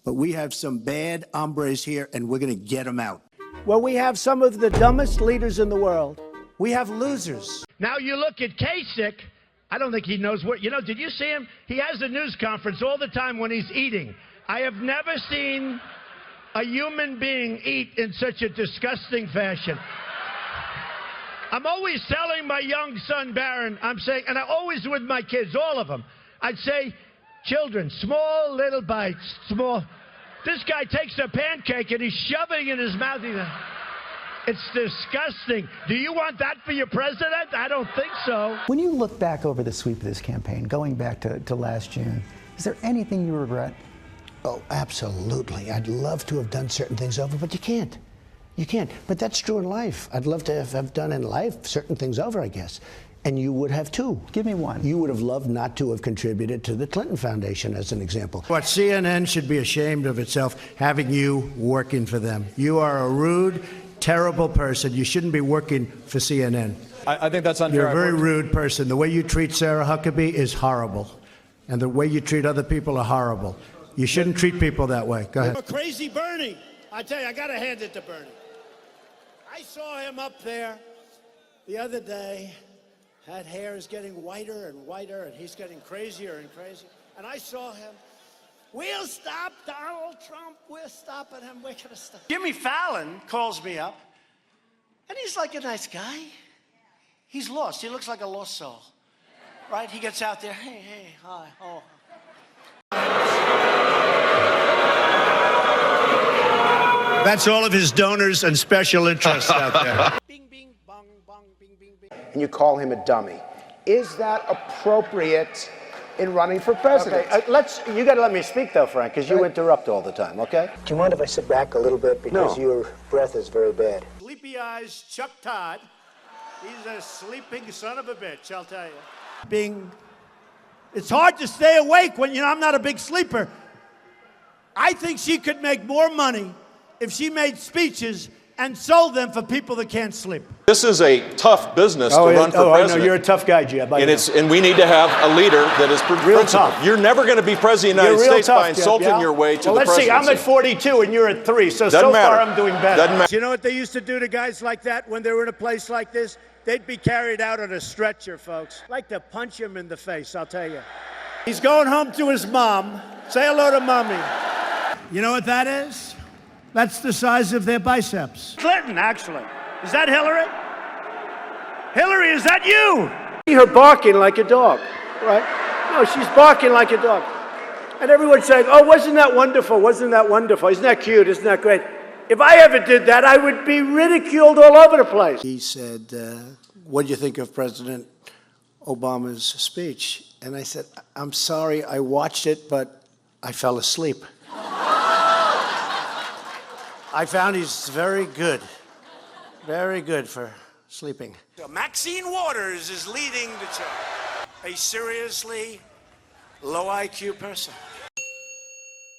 but we have some bad hombres here, and we're going to get them out. Well, we have some of the dumbest leaders in the world. We have losers. Now you look at Kasich. I don't think he knows what, did you see him? He has a news conference all the time when he's eating. I have never seen a human being eat in such a disgusting fashion. I'm always telling my young son, Barron, I'm saying, and I always with my kids, all of them, I'd say, children, small little bites, small. This guy takes a pancake and he's shoving it in his mouth. It's disgusting. Do you want that for your president? I don't think so. When you look back over the sweep of this campaign, going back to last June, is there anything you regret? Oh, absolutely. I'd love to have done certain things over, but you can't. You can't. But that's true in life. I'd love to have done in life certain things over, I guess. And you would have too. Give me one. You would have loved not to have contributed to the Clinton Foundation, as an example. What, CNN should be ashamed of itself having you working for them. You are a rude, terrible person. You shouldn't be working for CNN. I think that's unfair. You're a very rude person. The way you treat Sarah Huckabee is horrible. And the way you treat other people are horrible. You shouldn't treat people that way. Go ahead. Crazy Bernie. I tell you, I got to hand it to Bernie. I saw him up there the other day. That hair is getting whiter and whiter, and he's getting crazier and crazier. And I saw him. We'll stop Donald Trump. We're stopping him. We're going to stop. Jimmy Fallon calls me up, and he's like a nice guy. He's lost. He looks like a lost soul, right? He gets out there. Hey, hi, oh. That's all of his donors and special interests out there. Bing, bing, bong, bong, bing, bing, bing. And you call him a dummy. Is that appropriate in running for president? Okay, you got to let me speak, though, Frank, because you interrupt all the time, okay? Do you mind if I sit back a little bit? Because your breath is very bad. Sleepy eyes Chuck Todd. He's a sleeping son of a bitch, I'll tell you. It's hard to stay awake when, I'm not a big sleeper. I think she could make more money if she made speeches and sold them for people that can't sleep. This is a tough business to run for president. I know, you're a tough guy, Jeb. And we need to have a leader that is principled. Tough. You're never going to be president of the United States by insulting your way to the presidency. Let's see, I'm at 42 and you're at 3, so Doesn't matter. Far I'm doing better. Doesn't matter. You know what they used to do to guys like that when they were in a place like this? They'd be carried out on a stretcher, folks. Like to punch him in the face, I'll tell you. He's going home to his mom. Say hello to mommy. You know what that is? That's the size of their biceps. Clinton, actually. Is that Hillary? Hillary, is that you? Her barking like a dog, right? No, she's barking like a dog. And everyone's saying, oh, wasn't that wonderful? Wasn't that wonderful? Isn't that cute? Isn't that great? If I ever did that, I would be ridiculed all over the place. He said, what do you think of President Obama's speech? And I said, I'm sorry, I watched it, but I fell asleep. I found he's very good for sleeping. So Maxine Waters is leading the charge. A seriously low IQ person.